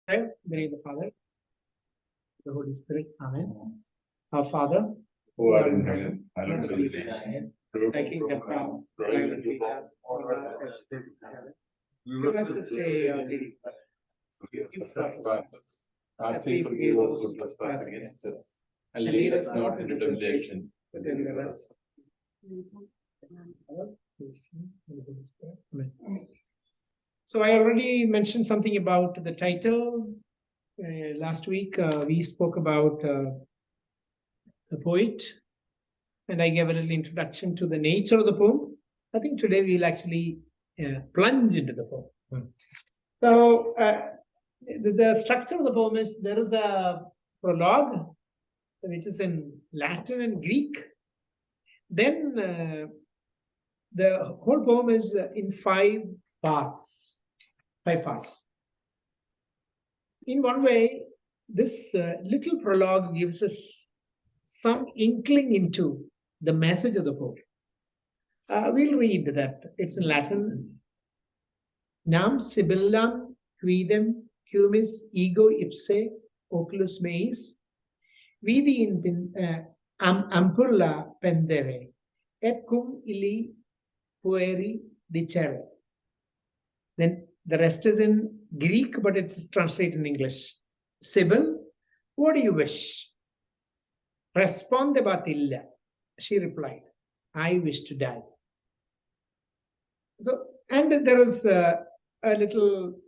In the name of the Father, the Holy Spirit. Amen. Our Father, who art in heaven, hallowed be thy name. thy kingdom come, thy will be done on earth as it is in heaven. Give us this day our daily bread. Forgive us our trespasses, as we forgive those who trespass against us. And lead us not into temptation, but deliver us. So I already mentioned something about the title. Last week we spoke about the poet, and I gave a little introduction to the nature of the poem. I think today we'll actually plunge into the poem. So the structure of the poem is there is a prologue, which is in Latin and Greek. Then the whole poem is in 5 parts. 5 parts. In one way, this little prologue gives us some inkling into the message of the poem. We'll read that. It's in Latin. Nam Sibyllam quidem cumis ego ipse oculus meis vidi in ampulla pendere et cum illi pueri dicere. Then the rest is in Greek, but it's translated in English. Sibyl, what do you wish? Respondebat illa. She replied, I wish to die. So, and there was a little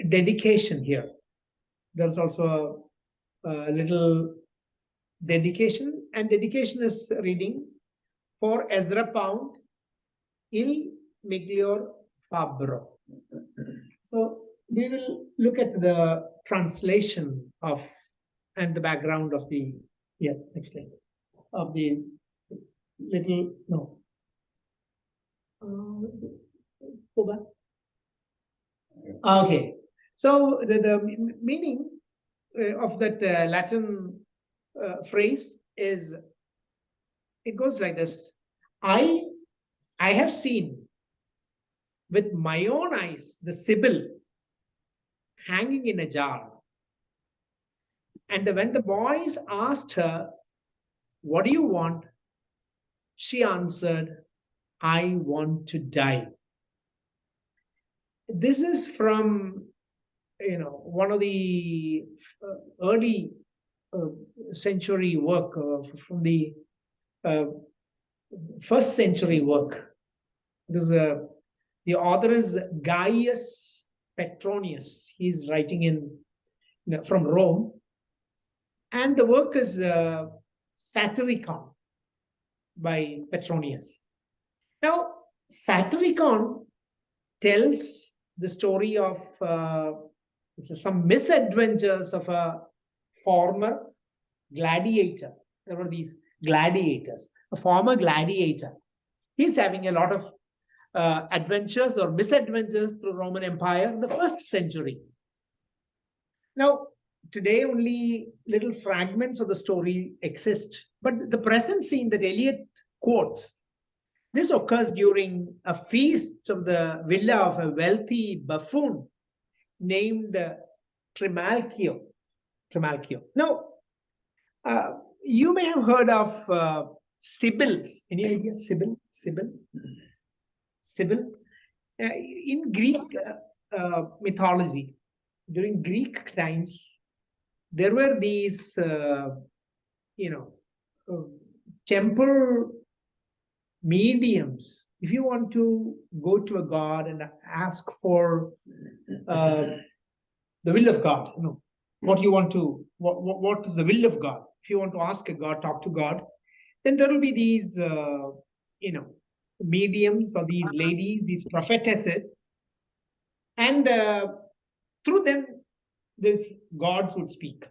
dedication here. There's also a little dedication, and dedication is reading for Ezra Pound, Il Miglior Fabbro. So we will look at the translation of and the background of the next slide of the little let's go back. Okay, so the meaning of that Latin phrase is, it goes like this: I have seen with my own eyes the Sibyl hanging in a jar. And when the boys asked her, what do you want? She answered, I want to die. This is from, one of the early century work, from the first century work. The author is Gaius Petronius. He's writing from Rome. And the work is Satyricon by Petronius. Now, Satyricon tells the story of some misadventures of a former gladiator. There were these gladiators, a former gladiator. He's having a lot of adventures or misadventures through Roman Empire in the first century. Now, today only little fragments of the story exist, but the present scene that Eliot quotes, this occurs during a feast of the villa of a wealthy buffoon named Trimalchio. Now, you may have heard of Sibyls. Any idea? Sibyl? In Greek mythology, during Greek times, there were these, temple mediums. If you want to go to a god and ask for the will of God, what is the will of God? If you want to ask a god, talk to God, then there will be these, mediums or these ladies, these prophetesses, and through them, these gods would speak.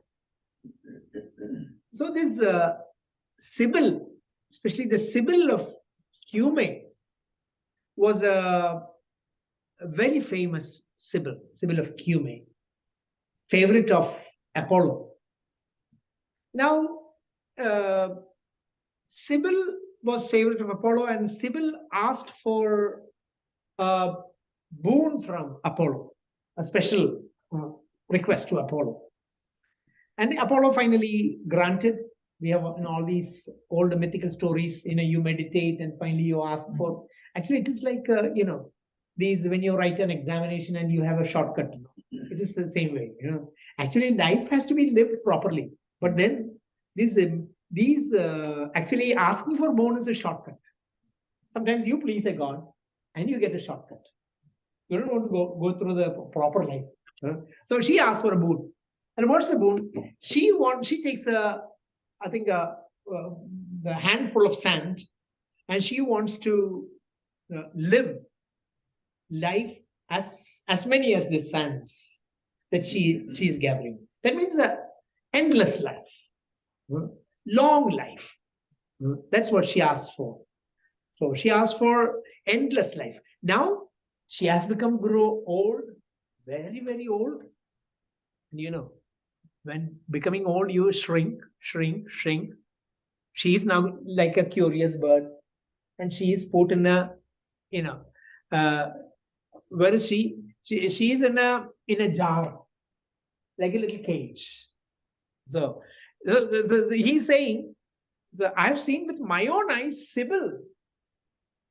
So this Sibyl, especially the Sibyl of Cumae, was a very famous Sibyl of Cumae, favorite of Apollo. Now, Sibyl was favorite of Apollo, and Sibyl asked for boon from Apollo, a special request to Apollo. And Apollo finally granted. We have in all these old mythical stories, you meditate and finally you ask for. Actually, it is like, these when you write an examination and you have a shortcut. It is the same way. Actually, life has to be lived properly. But then these actually asking for boon is a shortcut. Sometimes you please a God and you get a shortcut. You don't want to go through the proper life. So she asked for a boon. And what's the boon? She takes the handful of sand, and she wants to live life as many as the sands that she's gathering. That means endless life, long life. That's what she asked for. So she asked for endless life. Now she has grow old, very, very old. When becoming old, you shrink. She's now like a curious bird, and she is put in a, where is she? She's in a jar, like a little cage. So he's saying, so I've seen with my own eyes Sybil.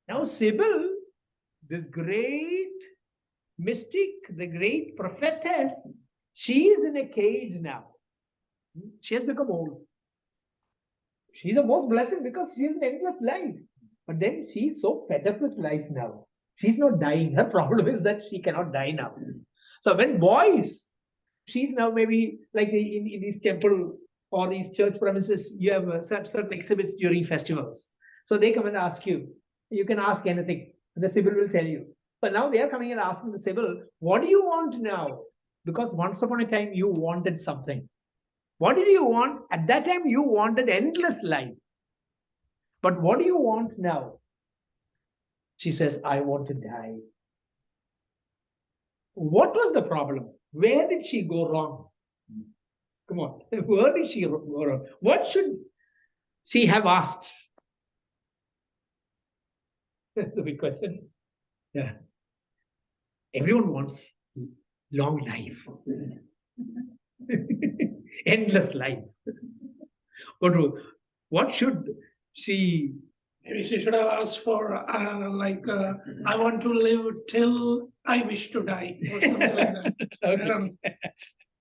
Now Sybil, this great mystic, the great prophetess, she is in a cage now. She has become old. She's the most blessed because she has an endless life. But then she's so fed up with life now. She's not dying. Her problem is that she cannot die now. So when boys, she's now maybe like in these temple or these church premises, you have certain exhibits during festivals. So they come and ask you. You can ask anything. The Sybil will tell you. But now they are coming and asking the Sybil, what do you want now? Because once upon a time, you wanted something. What did you want? At that time, you wanted endless life. But what do you want now? She says, I want to die. What was the problem? Where did she go wrong? Come on. Where did she go wrong? What should she have asked? That's the big question. Yeah. Everyone wants long life. Endless life. What should she? Maybe she should have asked for I want to live till I wish to die or something like that. Okay.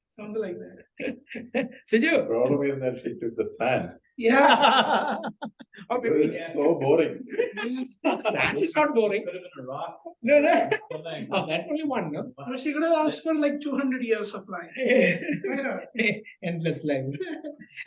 Something like that. Siju? Problem is that she took the sand. Yeah. Or It maybe, is so boring. sand is not boring. No. Oh, that's only one, no? Or she could have asked for like 200 years of life. Endless life.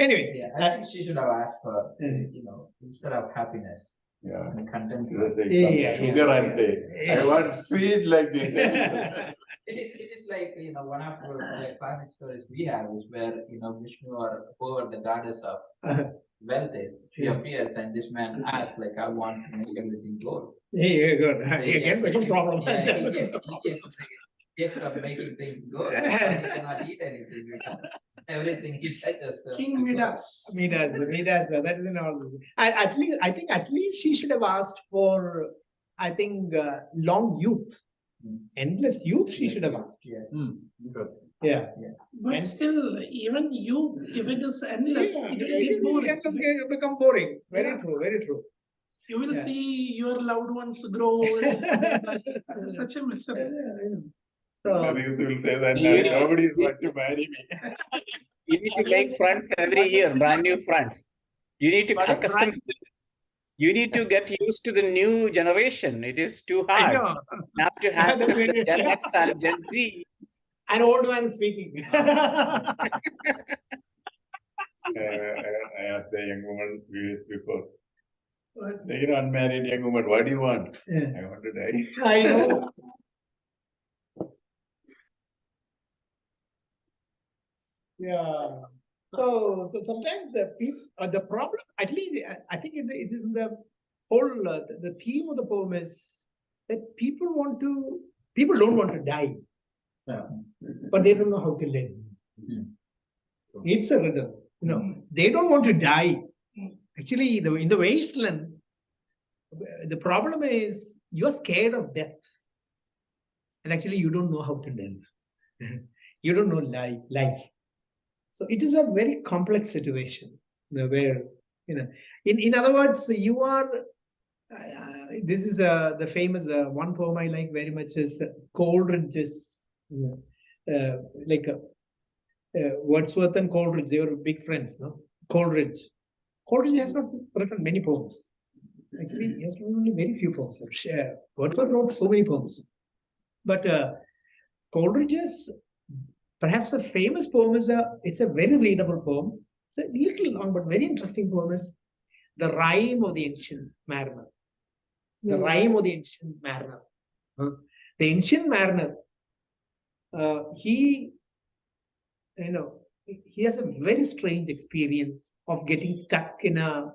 Anyway. Yeah, I think she should have asked for, instead of happiness Yeah. and contentment. Just take Yeah. some sugar and say, I want sweet like this. It is like, one of the classic stories we have is where, Vishnu or whoever the goddess of wealth is, she Yeah. appears and this man asks, like, I want to make everything gold. Yeah, good. Again, become problem. Yeah, he kept on making things gold. He cannot eat anything. Everything he touches. King Midas. Midas, that is all. I think at least she should have asked for, long youth. Endless youth she should have asked. Yeah. But And- still, even you, if it is endless, Yeah, it will get boring. it can become boring. Very Yeah. true, very true. You will Yeah. see your loved ones grow old. It's such a misery. So, Others will say that Yeah. nobody is going to marry me. You need to make friends every year, brand new friends. You need to But accustom. You need to get used to the new generation. It is too I hard. know. Now to have the Gen X and Gen Z. An old man speaking. I asked a young woman before, unmarried young woman, what do you want? Yeah. I want to die. I know. Yeah. So sometimes the problem, at least I think it is in the whole, the theme of the poem is that people don't want to die, but they don't know how to live. It's a riddle, they don't want to die. Actually, in the wasteland, the problem is you're scared of death. and actually you don't know how to live. You don't know life. So it is a very complex situation, where, in other words, you are. This is the famous one poem I like very much is Coleridge's, like Wordsworth and Coleridge. They were big friends, no? Coleridge has not written many poems. Actually, he has written only very few poems. Wordsworth wrote so many poems, but Coleridge's perhaps a famous poem is it's a very readable poem. It's a little long but very interesting poem is The Rime of the Ancient Mariner. The Rime of the Ancient Mariner. The Ancient Mariner, he has a very strange experience of getting stuck in a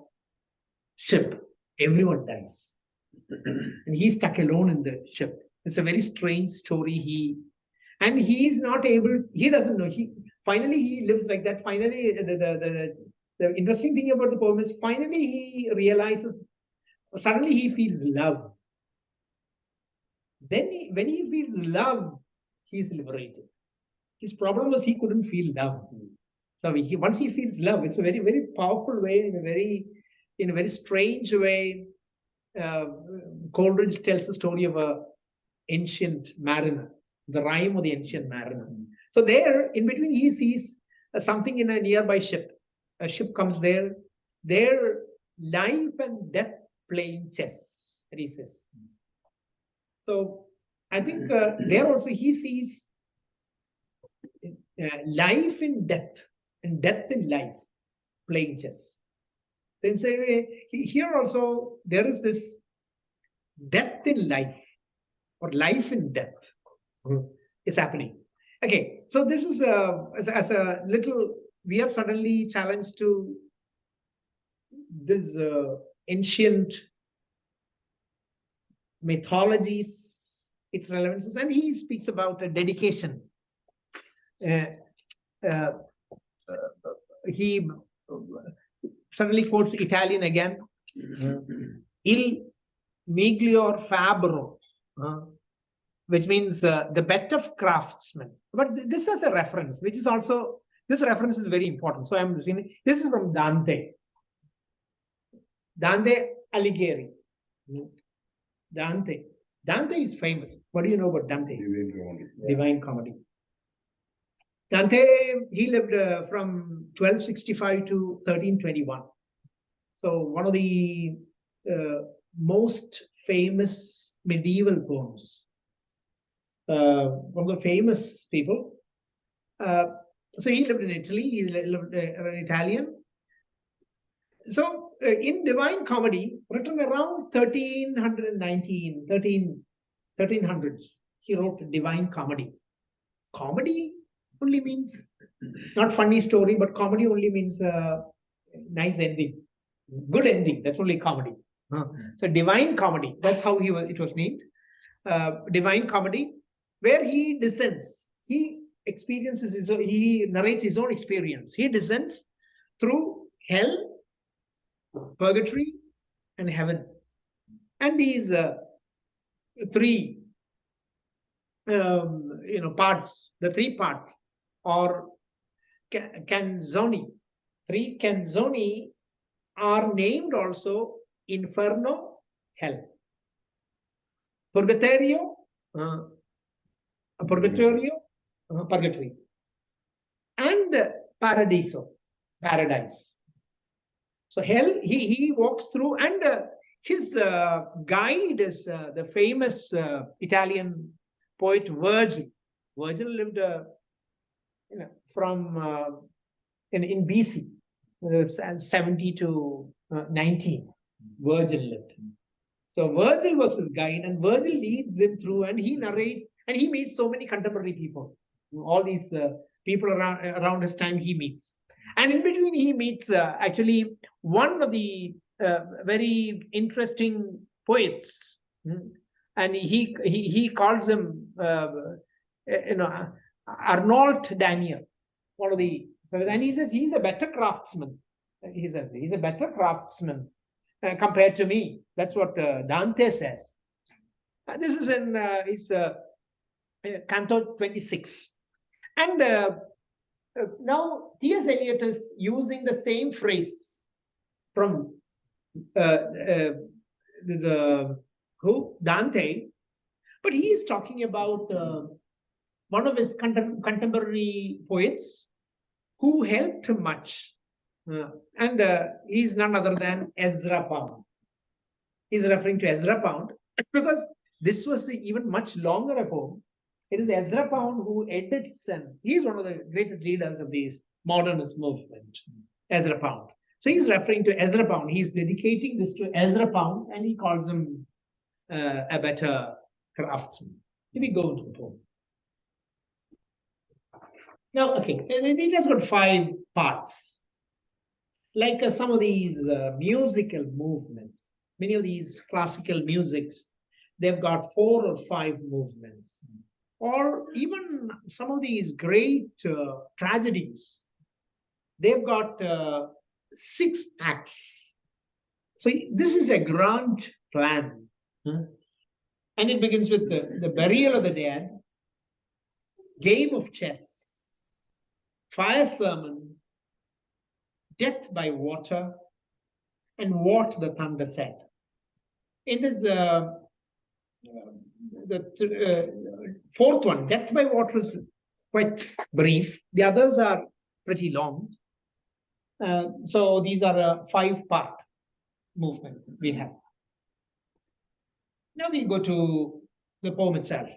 ship. Everyone dies. And he's stuck alone in the ship. It's a very strange story. He is not able, he doesn't know. Finally he lives like that. Finally, the interesting thing about the poem is finally he realizes, suddenly he feels love. Then when he feels love, he's liberated. His problem was he couldn't feel love. So once he feels love, it's a very, very powerful way, in a very strange way. Coleridge tells the story of a ancient mariner, the rime of the ancient mariner. So there, in between, he sees something in a nearby ship. A ship comes there. Their life and death playing chess, he says. So I think there also he sees life in death and death in life playing chess. Then say here also there is this death in life or life in death is happening. Okay, so this is as a little, we are suddenly challenged to this ancient mythologies, its relevances, and he speaks about a dedication. He suddenly quotes Italian again. Il miglior fabbro, which means the best of craftsmen. But this is a reference, which is also, this reference is very important. So I'm seeing, this is from Dante. Dante Alighieri. Dante is famous. What do you know about Dante? Divine Comedy. Dante, he lived from 1265 to 1321. So one of the most famous medieval poems. One of the famous people. So he lived in Italy. He lived an Italian. So in Divine Comedy, written around 1300s, he wrote Divine Comedy. Comedy only means not funny story, but comedy only means nice ending, good ending. That's only comedy. So Divine Comedy, that's how it was named. Divine Comedy, where he descends, he experiences he narrates his own experience. He descends through hell, purgatory, and heaven. And these three parts, the three parts, or canzoni. Three canzoni are named also Inferno, hell. Purgatorio, purgatory. And paradiso, paradise. So hell, he walks through, and his guide is the famous Italian poet Virgil. Virgil lived from in BC, 70 to 19. Virgil lived. So Virgil was his guide, and Virgil leads him through, and he narrates, and he meets so many contemporary people. All these people around his time he meets. And in between he meets actually one of the very interesting poets. And he calls him Arnauld Daniel, one of the, and he says he's a better craftsman. He says he's a better craftsman compared to me. That's what Dante says. This is in his Canto 26. And now T.S. Eliot is using the same phrase from Dante, but he is talking about one of his contemporary poets who helped him much. And he's none other than Ezra Pound. He's referring to Ezra Pound because this was even much longer a poem. It is Ezra Pound who edits, and he's one of the greatest leaders of this modernist movement, Ezra Pound. So he's referring to Ezra Pound. He's dedicating this to Ezra Pound, and he calls him a better craftsman. Here we go into the poem. Now, okay, it has got 5 parts. Like some of these musical movements, many of these classical musics, they've got 4 or 5 movements. Or even some of these great tragedies, they've got 6 acts. So this is a grand plan. And it begins with the burial of the dead, game of chess, fire sermon, death by water, and what the thunder said. It is the 4th one, death by water, is quite brief. The others are pretty long. So these are a 5-part movement we have. Now we go to the poem itself.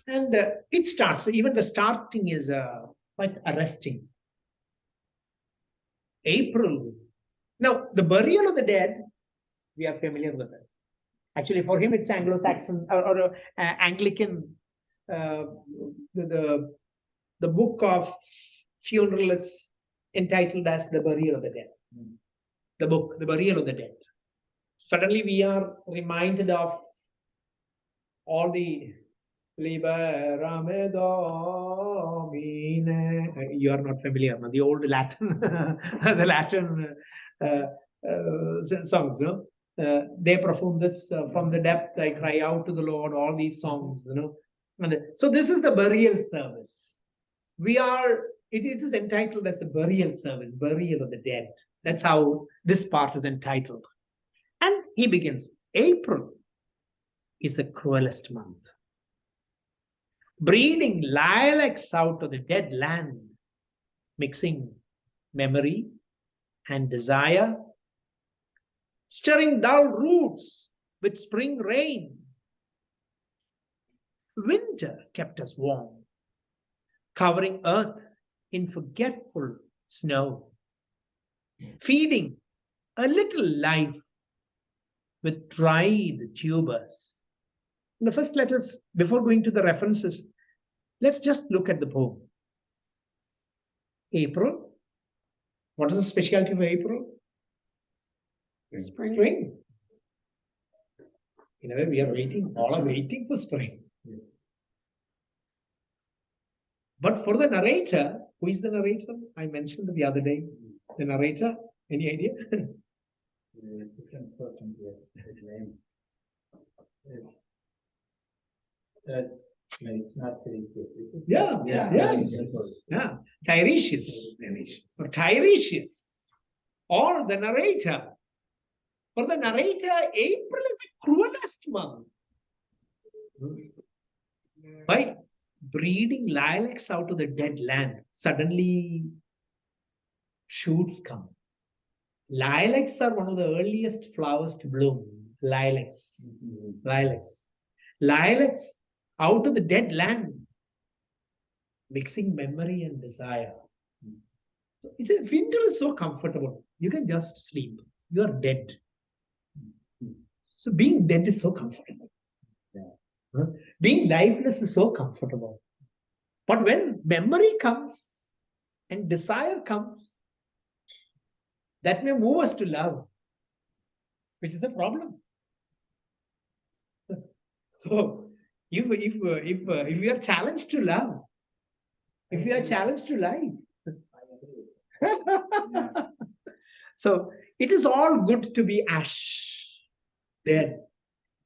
And it starts, even the starting is quite arresting. April. Now, the burial of the dead, we are familiar with it. Actually, for him, it's Anglo-Saxon or Anglican. The book of funeral is entitled as The Burial of the Dead. The book, The Burial of the Dead. Suddenly, we are reminded of all the Liberame Domine. You are not familiar, no? The old Latin, the Latin songs, no? They perform this from the depth. I cry out to the Lord. All these songs, you know. And so this is the burial service. It is entitled as a burial service, burial of the dead. That's how this part is entitled. And he begins. April is the cruelest month, breeding lilacs out of the dead land, mixing memory and desire, stirring dull roots with spring rain. Winter kept us warm, covering earth in forgetful snow, feeding a little life with dried tubers. In the first letters, before going to the references, let's just look at the poem. April. What is the specialty of April? Spring. In a way, we are waiting, all are waiting for spring. But for the narrator, who is the narrator? I mentioned the other day. The narrator, any idea? Different person here, his name. No, it's not Tiresias, is it? Yeah. Tiresias. Or Tiresias. Or the narrator. For the narrator, April is the cruelest month. Why? Breeding lilacs out of the dead land. Suddenly, shoots come. Lilacs are one of the earliest flowers to bloom. Lilacs. Lilacs out of the dead land, mixing memory and desire. Winter is so comfortable. You can just sleep. You are dead. So being dead is so comfortable. Being lifeless is so comfortable. But when memory comes and desire comes, that may move us to love, which is a problem. So if we are challenged to love, if we are challenged to life, so it is all good to be ash, dead.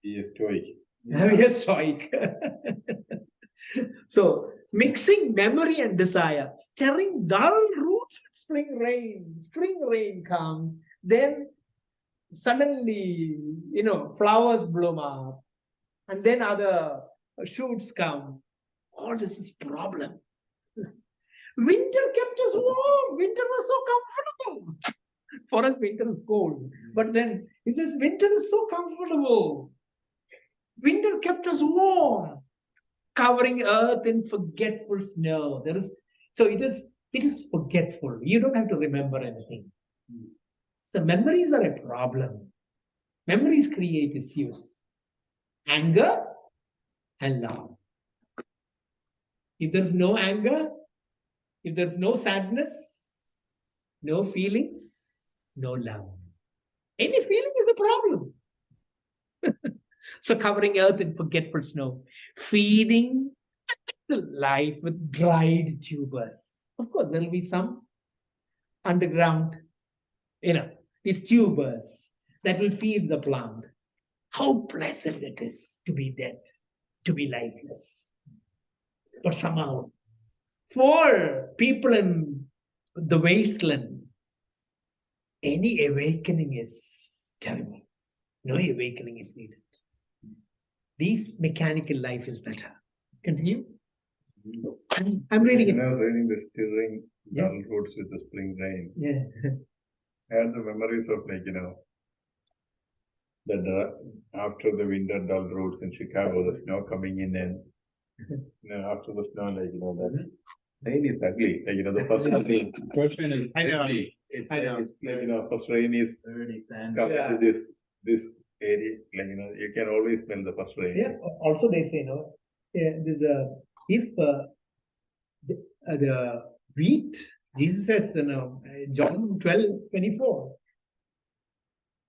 He is stoic. Yes, stoic. So mixing memory and desire, stirring dull roots with spring rain. Spring rain comes, then suddenly, flowers bloom up, and then other shoots come. All this is problem. Winter kept us warm. Winter was so comfortable. For us, winter is cold. But then he says, winter is so comfortable. Winter kept us warm, covering earth in forgetful snow. So it is forgetful. You don't have to remember anything. So memories are a problem. Memories create issues. Anger and love. If there's no anger, if there's no sadness, no feelings, no love. Any feeling is a problem. So covering earth in forgetful snow, feeding the life with dried tubers. Of course, there will be some underground, these tubers that will feed the plant. How pleasant it is to be dead, to be lifeless. But somehow, for people in the wasteland, any awakening is terrible. No awakening is needed. This mechanical life is better. Continue. I'm reading it. Reading the stirring Yeah. dull roots with the spring rain. Yeah. I had the memories of after the winter dull roots in Chicago, the snow coming in and after the snow, that rain is ugly. The first rain is I know. ugly. It's I know. first rain is Dirty sand. come Yeah. to this area, you can always smell the first rain. Yeah. Also, they say, there's if the wheat, Jesus says, John 12:24,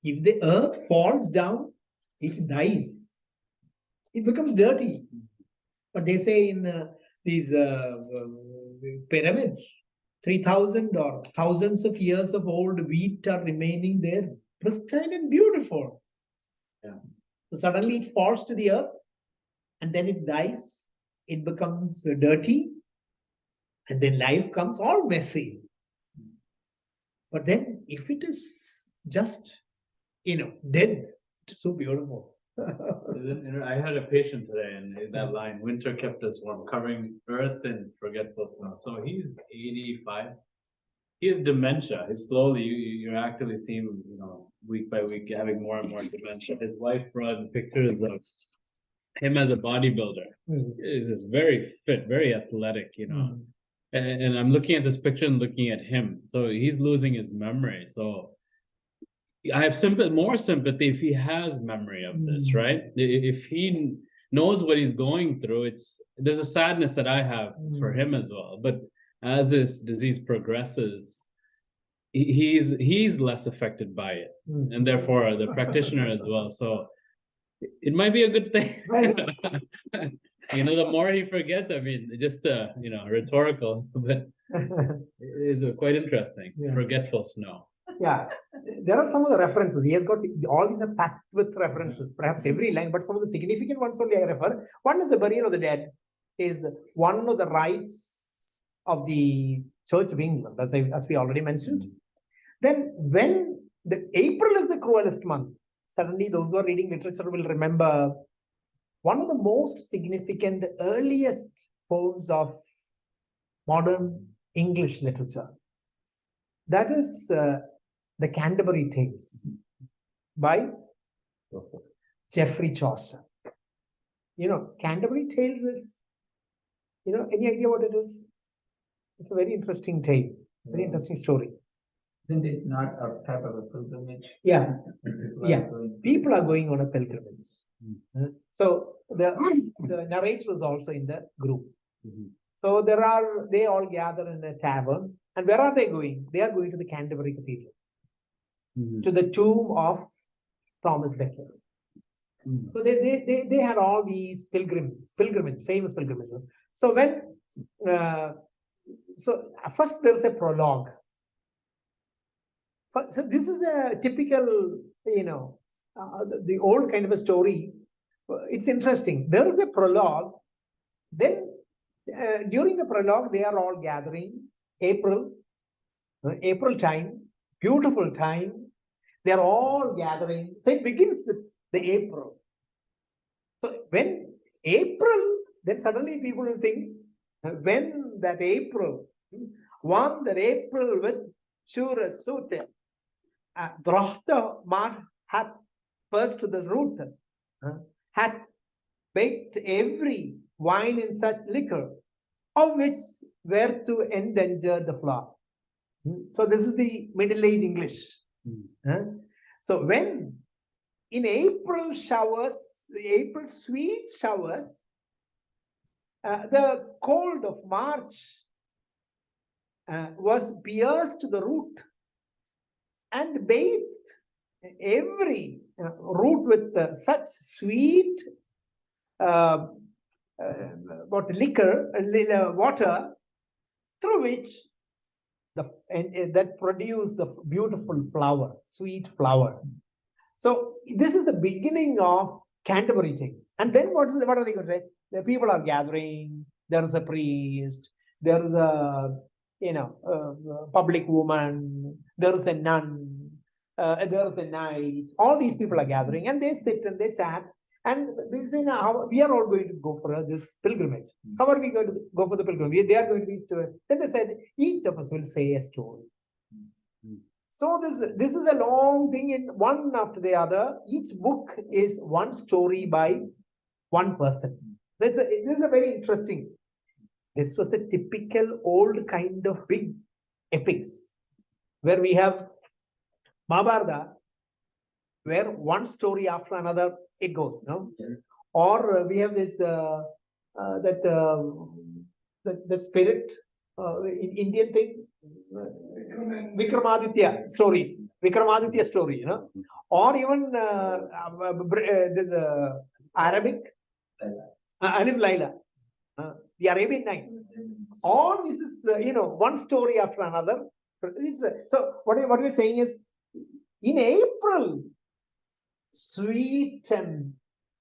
if the earth falls down, it dies. It becomes dirty. But they say in these pyramids, 3,000 or thousands of years of old wheat are remaining there, pristine and beautiful. Yeah. So suddenly it falls to the earth and then it dies. It becomes dirty. And then life comes all messy. But then if it is just, dead, it's so beautiful. I had a patient today and that line, winter kept us warm, covering earth in forgetful snow. So he's 85. He has dementia. He's slowly, you're actively seeing him, week by week, having more and more dementia. His wife brought pictures of him as a bodybuilder. He's very fit, very athletic, And I'm looking at this picture and looking at him. So he's losing his memory. So I have more sympathy if he has memory of this, right? If he knows what he's going through, there's a sadness that I have for him as well. But as this disease progresses, he's less affected by it, and therefore the practitioner as well. So it might be a good thing. The more he forgets, just rhetorical, but it's quite interesting. Yeah. Forgetful snow. Yeah, there are some of the references. He has got all these are packed with references, perhaps every line, but some of the significant ones only I refer. One is the burial of the dead, is one of the rites of the Church of England, as we already mentioned. Then when April is the cruelest month, suddenly those who are reading literature will remember one of the most significant, earliest poems of modern English literature. That is the Canterbury Tales by Geoffrey Chaucer. Canterbury Tales is, any idea what it is? It's a very interesting tale, very interesting story. Isn't it not a type of a pilgrimage? Yeah, Yeah. people are going on a pilgrimage. So the narrator is also in the group. So they all gather in a tavern. And where are they going? They are going to the Canterbury Cathedral, to the tomb of Thomas Becket. So they had all these pilgrimages, famous pilgrimages. So first there's a prologue. So this is a typical, the old kind of a story it's interesting. There is a prologue. Then during the prologue, they are all gathering. April time, beautiful time. They are all gathering. So it begins with the April. So when April, then suddenly people will think, when that April, one that April with sure suit, Drachta mar hath first to the root, hath baked every wine in such liquor, of which were to endanger the flower. So this is the Middle Age English. So when in April showers, the April sweet showers, the cold of March was pierced to the root and bathed every root with such sweet water, through which that produced the beautiful flower, sweet flower. So this is the beginning of Canterbury Tales. And then what are they going to say? The people are gathering. There is a priest. There is a public woman. There is a nun. There is a knight. All these people are gathering, and they sit and they chat. And we say, now we are all going to go for this pilgrimage. How are we going to go for the pilgrimage? They are going to be story. Then they said, each of us will say a story. So this is a long thing in one after the other. Each book is one story by one person. This is a very interesting. This was the typical old kind of big epics, where we have Mahabharata, where one story after another it goes, no? Or we have this the spirit in Indian thing, Vikramaditya stories, Vikramaditya story, or even there's Arabic, Alif Laila, the Arabian Nights. All this is one story after another. So what we're saying is, in April, sweet and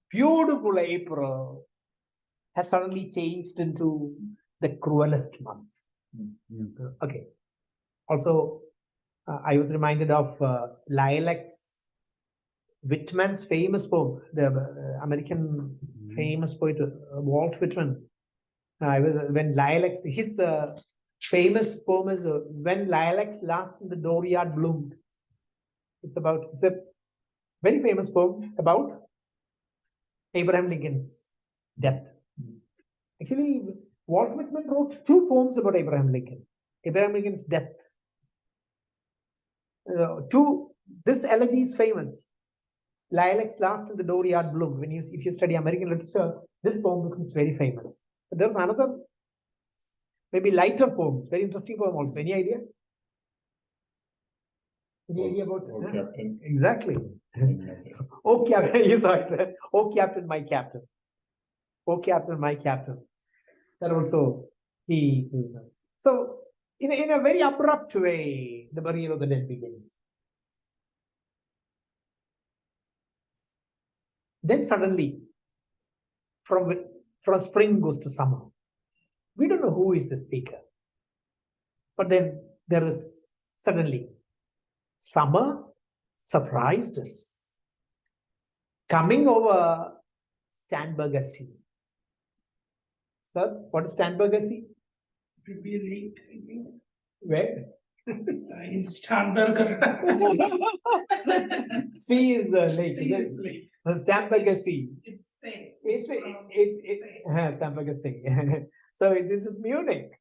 beautiful April has suddenly changed into the cruelest month. Okay. Also, I was reminded of Lilacs Whitman's famous poem, the American famous poet Walt Whitman. When Lilacs, his famous poem is When Lilacs Last in the Dooryard Bloomed. It's a very famous poem about Abraham Lincoln's death. Actually, Walt Whitman wrote 2 poems about Abraham Lincoln. Abraham Lincoln's death. This elegy is famous. Lilacs Last in the Dooryard Bloomed. If you study American literature, this poem becomes very famous. But there's another, maybe lighter poem, very interesting poem also. Any idea? Any idea about it? Oh, Captain. Exactly. Oh, Captain, you saw it. Oh, Captain, my Captain. Oh, Captain, my Captain. That also he is. So, in a very abrupt way, the burial of the dead begins. Then suddenly, from spring goes to summer. We don't know who is the speaker. But then there is suddenly summer surprised us. Coming over Starnberger Sea. Sir, what is Starnberger Sea? It will be late, I think. Where? In Starnberger. Sea is the lake. Yes. Seriously. Starnberger Sea. It's Starnberger Sea. So this is Munich,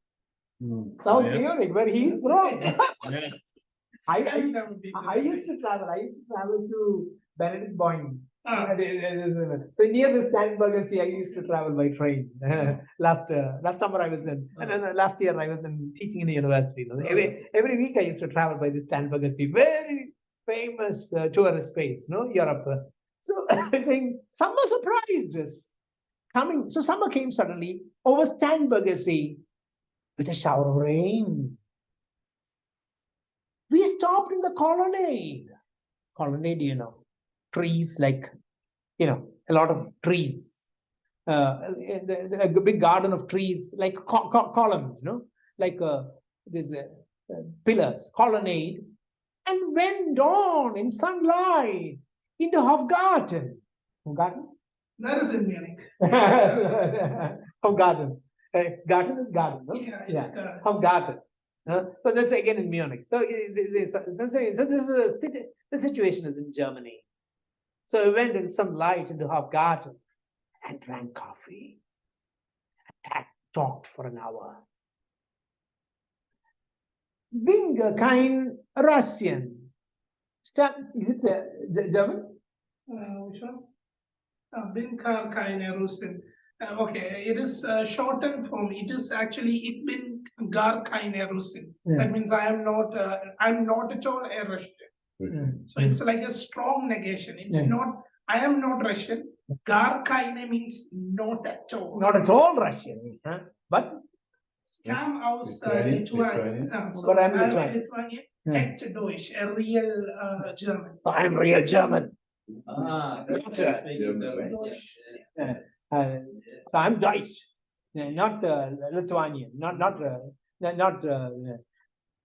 South Munich, where he is from. Yeah. I used to travel to Benedict Boyne. So near the Starnberger Sea, I used to travel by train. Last summer I was in, and then last year I was teaching in the university. Every week I used to travel by the Starnberger Sea, very famous tourist place, Europe. So I think summer surprised us. So summer came suddenly over Starnberger Sea with a shower of rain. We stopped in the colonnade. Colonnade, trees like, a lot of trees, a big garden of trees, like columns, no, like this pillars, colonnade, and went on in sunlight in the Hofgarten. Hofgarten? That is in Munich. Hofgarten. Garten is garden, no? Yeah, it's got. Hofgarten. So that's again in Munich. So this is the situation is in Germany. So I went in some light into Hofgarten and drank coffee and talked for an hour. Being a kind Russian, is it German? Which one? Bin Kar keine Russin. Okay, it is shortened form. It is actually Ich bin gar keine Russin. That means I'm not at all a Russian. So it's like a strong negation. It's not, I am not Russian. Gar keine means not at all. Not at all Russian, but Stamm aus Lithuanian, Lithuania. But I'm Lithuanian. Yeah. Echt Deutsch, a real German. so I'm real German. That's Not, what I think, Deutsch. So I'm Deutsch, not Lithuanian,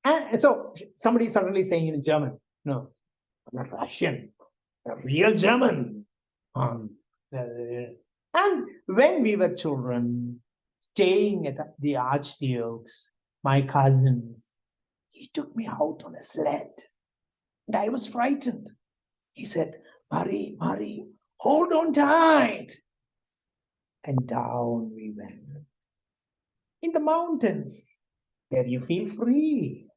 and so somebody suddenly saying in German, no, I'm not Russian, a real German. And when we were children, staying at the Archduke's, my cousins, he took me out on a sled, and I was frightened. He said, Mari, hold on tight. And down we went. In the mountains, there you feel free.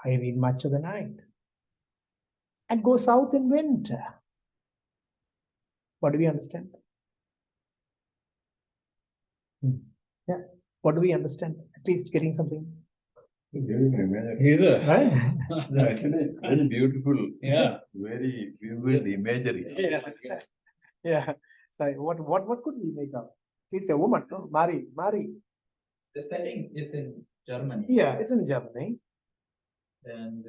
I read much of the night. And go south in winter. What do we understand? Yeah. What do we understand? At least getting something. He's a, Right? Actually, very beautiful. yeah. Very vivid imagery. Yeah. So what could we make of? At least a woman, no? Mari. The setting is in Germany. Yeah, it's in Germany. And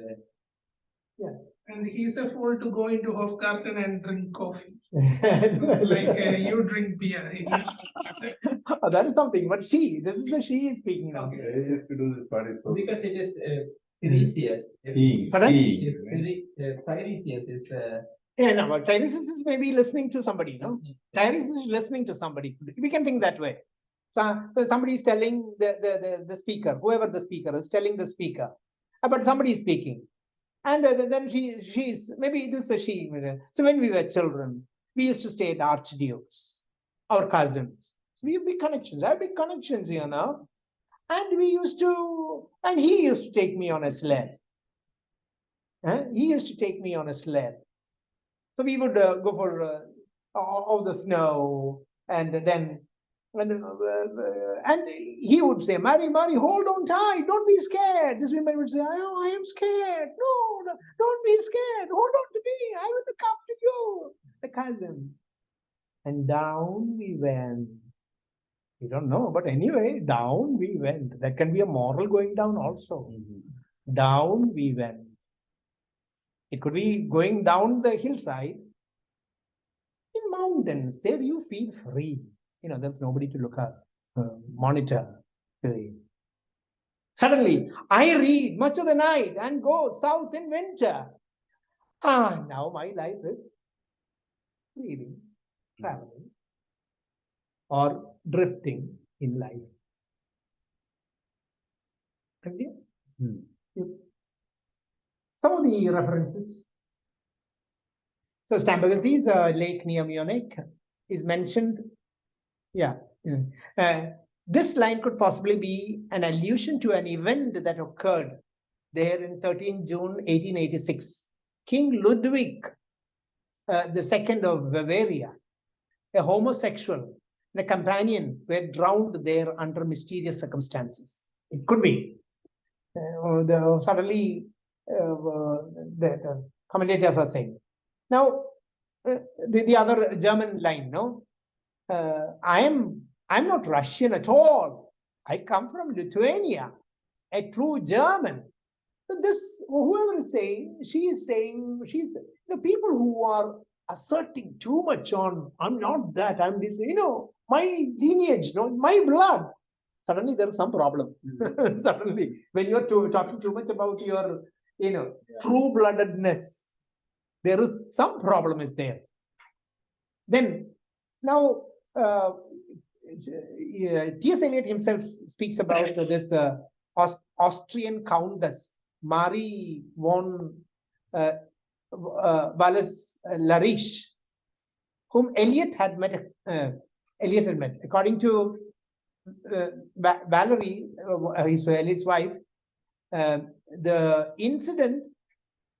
And he's a fool to go into Hofgarten and drink coffee. Like, You drink beer. oh, that is something. But this is a she is speaking now. They used to do this party. because it is Tiresias. Pardon? Tiresias is Yeah, no, but Tiresias is maybe listening to somebody, no? Tiresias is listening to somebody. We can think that way. So somebody is telling the speaker, whoever the speaker is telling the speaker, but somebody is speaking. And then she's, maybe this is a she. So when we were children, we used to stay at Archduke's, our cousins. We have big connections. I have big connections here now. And and he used to take me on a sled. He used to take me on a sled. So we would go for all the snow, and then, and he would say, Mari, hold on tight, don't be scared. This woman would say, oh, I am scared. No, don't be scared. Hold on to me. I will look after you, the cousin. And down we went. We don't know, but anyway, down we went. That can be a moral going down also. Down we went. It could be going down the hillside. In mountains, there you feel free. You know, there's nobody to look at, monitor. Suddenly, I read much of the night and go south in winter. Now my life is reading, traveling, or drifting in life. Some of the references. So Starnbergersee's lake near Munich is mentioned. Yeah. This line could possibly be an allusion to an event that occurred there in 13 June 1886. King Ludwig II of Bavaria, a homosexual and a companion, were drowned there under mysterious circumstances. It could be. Suddenly, the commentators are saying. Now, the other German line, no? I'm not Russian at all. I come from Lithuania, a true German. So this, whoever is saying, she is saying, the people who are asserting too much on, I'm not that, I'm this, my lineage, my blood. Suddenly there is some problem. Suddenly, when you're talking too much about your, true bloodedness, there is some problem is there. Then, now, T.S. Eliot himself speaks about this Austrian countess, Marie von Wallace-Lariche, whom Eliot had met. According to Valerie, Eliot's wife, the incident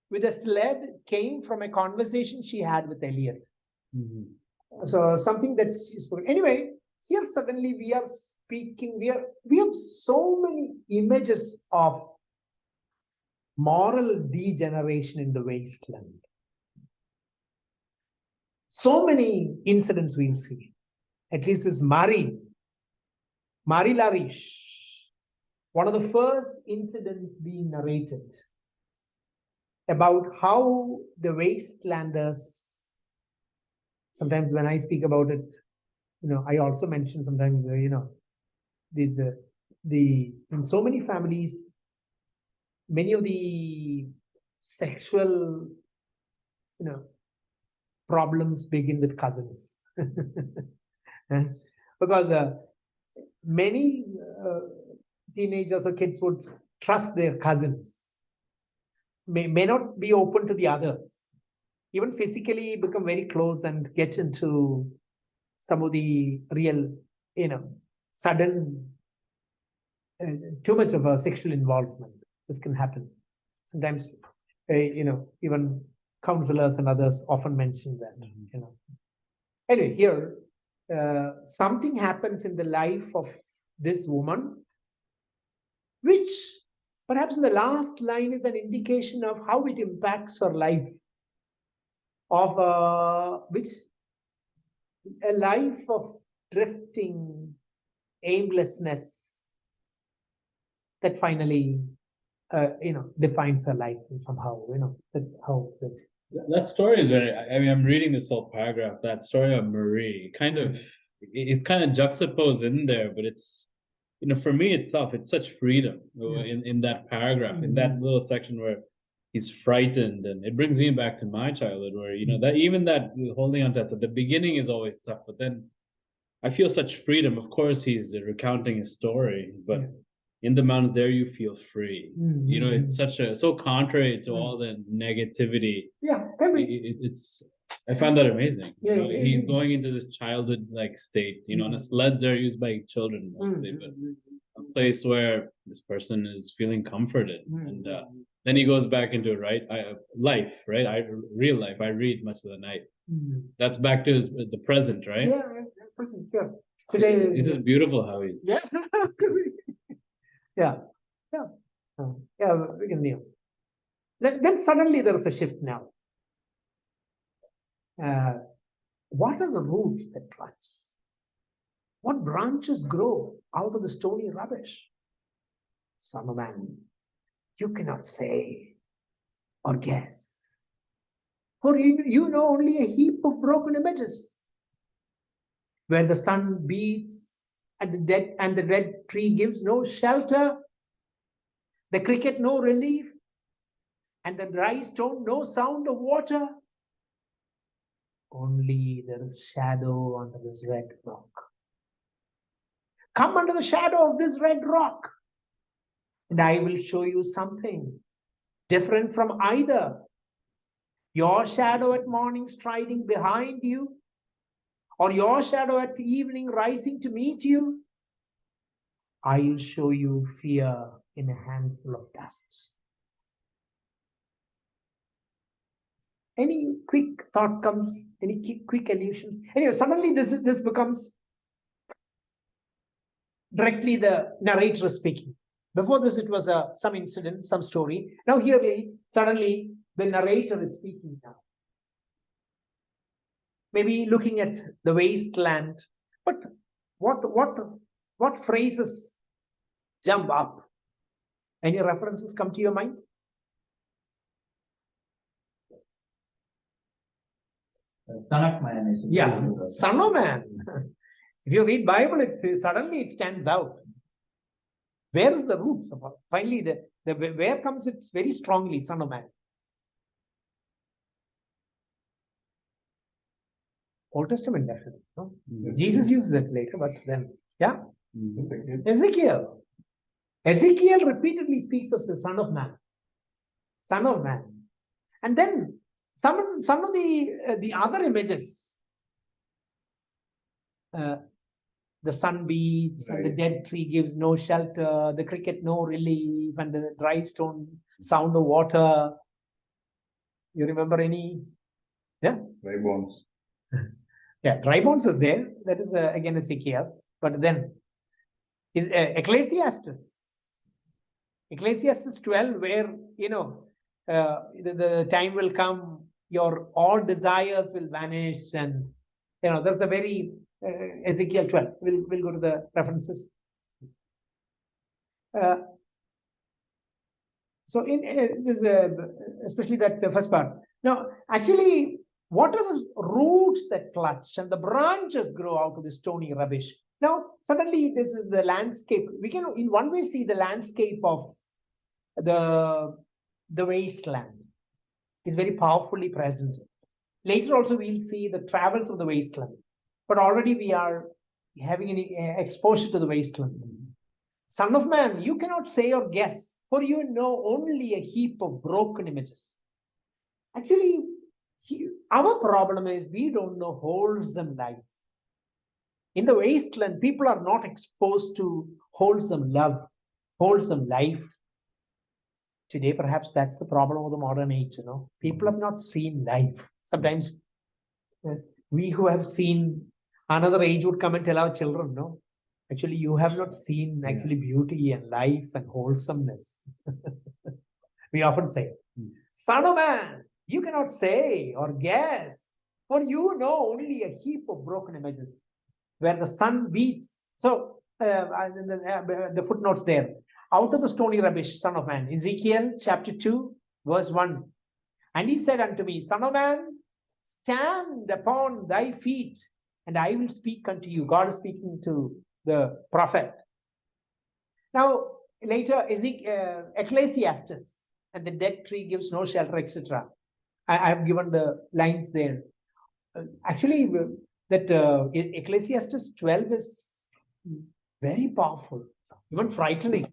with the sled came from a conversation she had with Eliot. So something that's useful. Anyway, here suddenly we are speaking, we have so many images of moral degeneration in the wasteland. So many incidents we'll see. At least this Marie Lariche, one of the first incidents being narrated about how the wastelanders, sometimes when I speak about it, I also mention sometimes, these, in so many families, many of the sexual, problems begin with cousins. Because many teenagers or kids would trust their cousins, may not be open to the others, even physically become very close and get into some of the real, sudden, too much of a sexual involvement. This can happen. Sometimes, even counselors and others often mention that, Anyway, here, something happens in the life of this woman, which perhaps in the last line is an indication of how it impacts her life, of which a life of drifting aimlessness that finally, defines her life and somehow, that's how this. That story is very, I'm reading this whole paragraph, that story of Marie, it's kind of juxtaposed in there, but it's, for me itself, it's such freedom in that paragraph, in that little section where he's frightened, and it brings me back to my childhood where, that even that holding on to that, so the beginning is always tough, but then I feel such freedom. Of course, he's recounting his story, but in the mountains there you feel free. It's so contrary to all the negativity. I found that amazing. He's going into this childhood like state, and the sleds are used by children mostly, but a place where this person is feeling comforted. And then he goes back into life, right? Real life. I read much of the night. That's back to the present, right? Yeah, present, yeah. Today. It's just beautiful how he's. Yeah. We can name. Then suddenly there is a shift now. What are the roots that clutch? What branches grow out of the stony rubbish? Son of man, you cannot say or guess, for you know only a heap of broken images, where the sun beats and the dead tree gives no shelter, the cricket no relief, and the dry stone no sound of water. Only there is shadow under this red rock. Come under the shadow of this red rock, and I will show you something different from either your shadow at morning striding behind you, or your shadow at evening rising to meet you. I will show you fear in a handful of dust. Any quick thought comes, any quick allusions? Anyway, suddenly this becomes directly the narrator speaking. Before this, it was some incident, some story. Now here, suddenly the narrator is speaking now. Maybe looking at the wasteland, but what phrases jump up? Any references come to your mind? Son of man is. Yeah, Son of Man. If you read Bible, suddenly it stands out. Where is the roots of finally the where comes it very strongly, Son of Man? Old Testament definitely. No? Jesus uses it later, but then yeah. Ezekiel. Ezekiel repeatedly speaks of the Son of Man. Son of Man. And then some of the other images. The sun beats and the dead tree gives no shelter, the cricket no relief, and the dry stone sound of water. You remember any? Yeah? Dry bones. Yeah, dry bones is there. That is again Ezekiel's. But then is Ecclesiastes. Ecclesiastes 12, where, you know, the time will come, your all desires will vanish, and, you know, there's a very Ezekiel 12. We'll go to the references. So in this is especially that first part. Now, actually, what are the roots that clutch and the branches grow out of the stony rubbish? Now, suddenly this is the landscape. We can, in one way, see the landscape of the wasteland is very powerfully present. Later also, we'll see the travel through the wasteland. But already we are having an exposure to the wasteland. Son of man, you cannot say or guess, for you know only a heap of broken images. Actually, our problem is we don't know wholesome life. In the wasteland, people are not exposed to wholesome love, wholesome life. Today, perhaps that's the problem of the modern age, you know. People have not seen life. Sometimes we who have seen another age would come and tell our children, no, actually, you have not seen actually beauty and life and wholesomeness. We often say, Son of man, you cannot say or guess, for you know only a heap of broken images where the sun beats. So the footnotes there. Out of the stony rubbish, Son of man. Ezekiel chapter 2, verse 1. And he said unto me, Son of man, stand upon thy feet, and I will speak unto you. God is speaking to the prophet. Now, later, Ecclesiastes, and the dead tree gives no shelter, etc. I have given the lines there. Actually, that Ecclesiastes 12 is very powerful, even frightening.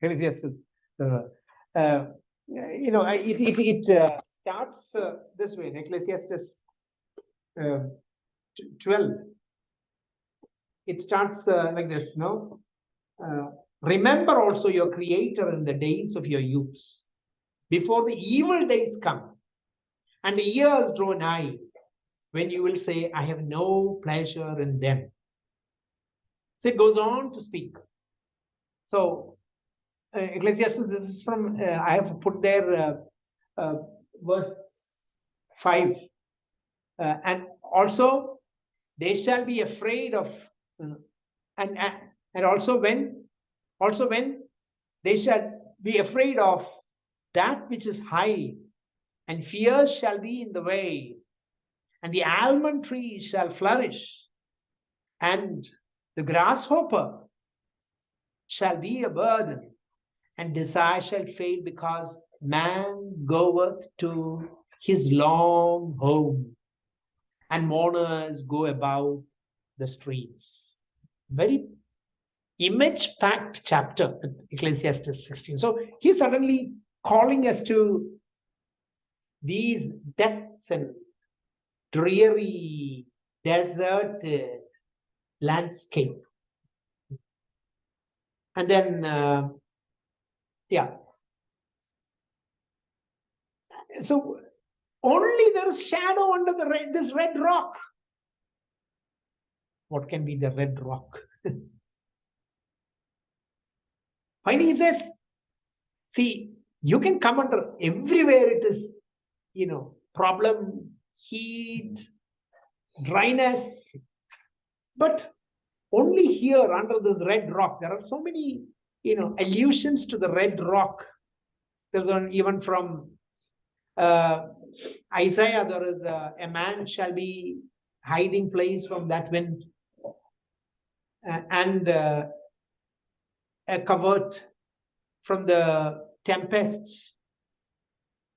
Ecclesiastes, you know, it starts this way in Ecclesiastes 12. It starts like this, no? Remember also your Creator in the days of your youth, before the evil days come, and the years draw nigh, when you will say, I have no pleasure in them. So it goes on to speak. So Ecclesiastes, this is from, I have put there verse 5. And also, they shall be afraid of, and also when they shall be afraid of that which is high, and fears shall be in the way, and the almond tree shall flourish, and the grasshopper shall be a burden, and desire shall fail, because man goeth to his long home, and mourners go about the streets. Very image-packed chapter, Ecclesiastes 16. So he's suddenly calling us to these depths and dreary, deserted landscape. And then, yeah. So only there is shadow under this red rock. What can be the red rock? Finally, he says, see, you can come under everywhere it is, you know, problem, heat, dryness, but only here under this red rock, there are so many, you know, allusions to the red rock. There's one even from Isaiah, there is a man shall be hiding place from that wind, and a covert from the tempest,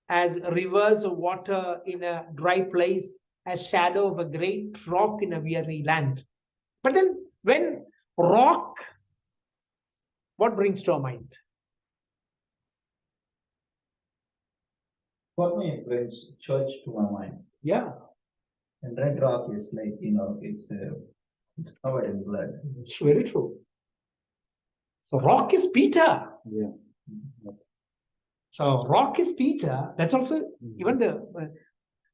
as rivers of water in a dry place, as shadow of a great rock in a weary land. But then when rock, what brings to our mind? For me, it brings church to my mind. Yeah, And Red Rock is like, you know, it's covered in blood. it's very true. So rock is Peter. Yeah. So rock is Peter. That's also even the.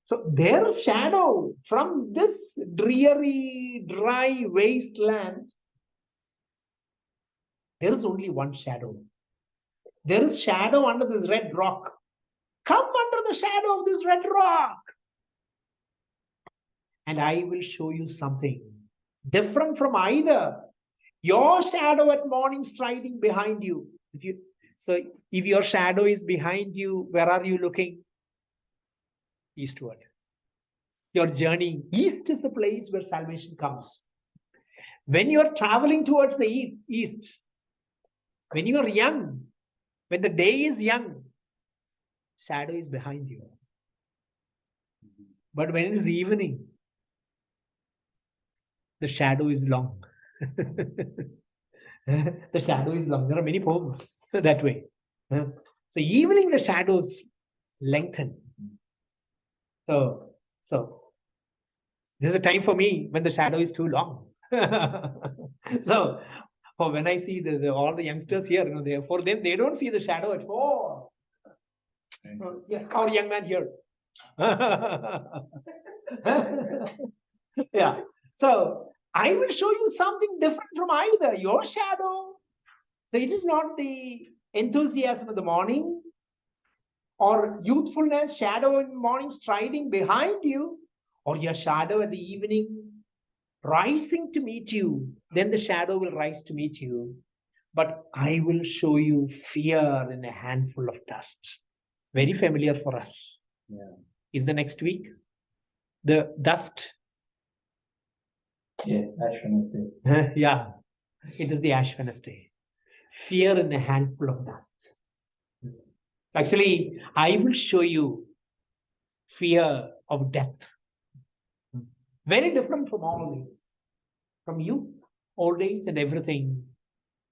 So there's shadow from this dreary, dry wasteland. There is only one shadow. There is shadow under this red rock. Come under the shadow of this red rock, and I will show you something different from either your shadow at morning striding behind you. If your shadow is behind you, where are you looking? Eastward. Your journey east is the place where salvation comes. When you are traveling towards the east, when you are young, when the day is young, shadow is behind you. But when it is evening, the shadow is long. The shadow is long. There are many poems that way. So evening, the shadows lengthen. So this is a time for me when the shadow is too long. So when I see all the youngsters here, for them, they don't see the shadow at all. Yeah, our young man here. Yeah. So I will show you something different from either your shadow. So it is not the enthusiasm of the morning or youthfulness, shadow in the morning striding behind you, or your shadow at the evening rising to meet you. Then the shadow will rise to meet you. But I will show you fear in a handful of dust. Very familiar for us. Yeah. Is the next week? The dust. Yeah, Ash Wednesday. Yeah, it is the Ash Wednesday. Fear in a handful of dust. Actually, I will show you fear of death. Very different from all these. From youth, old age, and everything.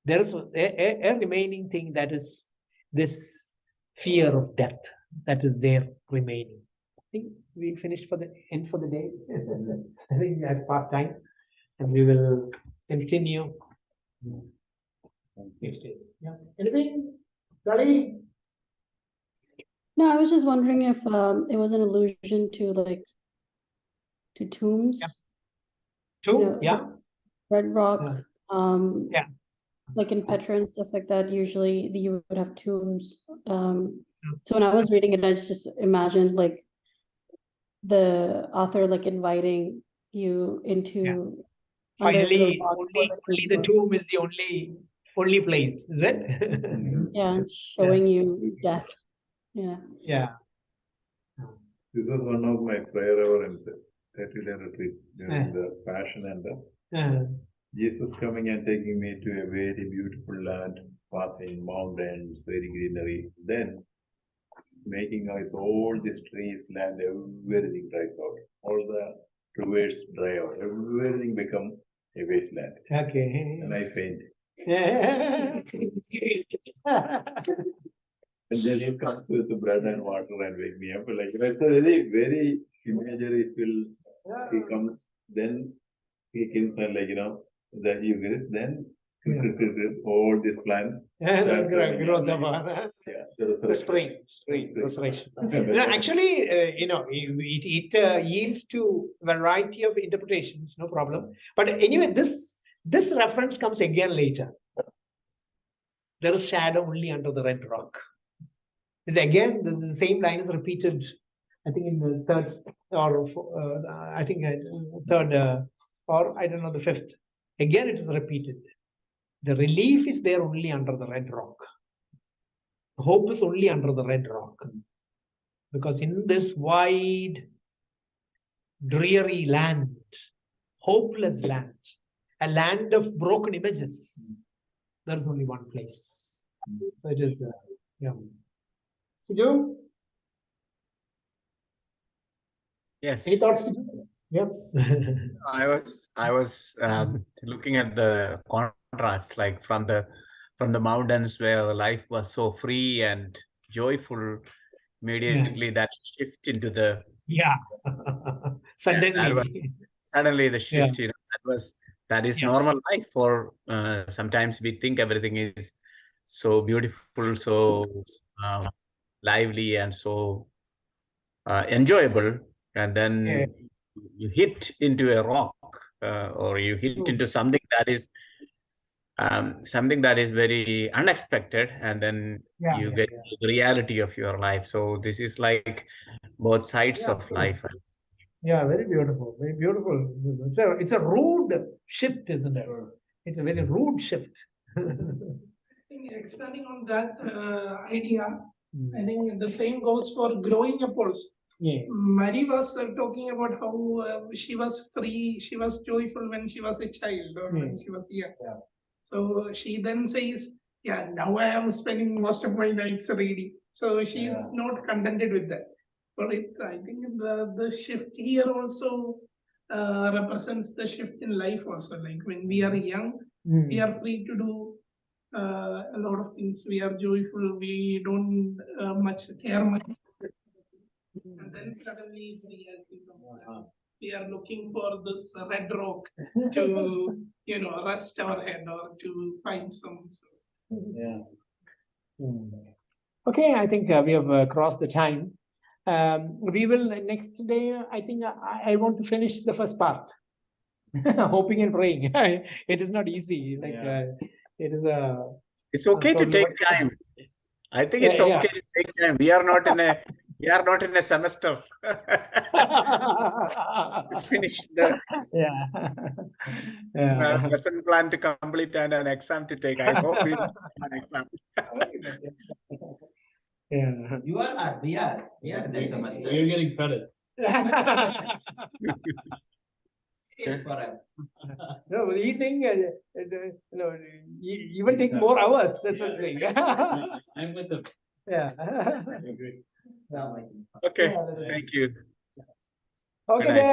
There is a remaining thing, that is this fear of death that is there remaining. I think we finished for the end for the day. I think we had past time, and we will continue next day. Yeah. Anything? Sorry. No, I was just wondering if it was an allusion to tombs. Yeah. You Two? know, Yeah. Red Rock. Yeah. Like in Petra and stuff like that, usually you would have tombs. So when I was reading it, I just imagined like the author like inviting you into under Finally, the rock where only the tombs tomb is the only place, is it? were. Yeah, and showing you death. Yeah. Yeah. This was one of my prayer hour in the 30-day retreat during the Passion and the Jesus coming and taking me to a very beautiful land, passing mountains, very greenery. Then making us all these trees, land, everything dries out. All the rivers dry out. Everything become a wasteland. Okay. And I faint. Yeah. And then he comes with the bread and water and wake me up. Like it's a very, very imagery filled. He comes, then he kills and that you get it, then all this plant. Grows up. Yeah, The spring, resurrection. No, actually, it yields to variety of interpretations, no problem. But anyway, this reference comes again later. There is shadow only under the red rock. This again, the same line is repeated, I think in the third or third or I don't know, the fifth. Again, it is repeated. The relief is there only under the red rock. Hope is only under the red rock. Because in this wide, dreary land, hopeless land, a land of broken images, there's only one place. So it is, yeah. Suju, Yes. any thoughts? Suju? Yep. I was looking at the contrast, like from the mountains where life was so free and joyful, immediately that shift into the Yeah. Suddenly the shift, Yeah. that is Yeah. normal life. For sometimes we think everything is so beautiful, so lively, and so enjoyable, and then you hit into a rock, or you hit into something that is very unexpected, and then you get the reality of your life. So this is like both sides of life. Yeah, very beautiful, very beautiful. So it's a rude shift, isn't it? It's a very rude shift. I think expanding on that idea, I think the same goes for growing up also. Yeah. Mary was talking about how she was free, she was joyful when she was a child or when she was young. Yeah. So she then says, yeah, now I am spending most of my nights reading. So she is not contented with that. But it's, I think the shift here also represents the shift in life also. Like when we are young, we are free to do a lot of things. We are joyful. We don't much care much. And then suddenly reality comes. We are looking for this red rock to, rest our head or to find some. Yeah. Okay, I think we have crossed the time. We will next day. I think I want to finish the first part. Hoping and praying. It is not easy. Like it is a. It's okay to take time. I think it's okay to take time. We are not in a semester. Finish the lesson plan to complete and an exam to take. I hope we will have an exam. Yeah. We are this semester. You're getting credits. For us. No, the thing, even take more hours. That's what I'm saying. I'm with them. Yeah. I agree. Okay, thank you. Okay, Good night. then.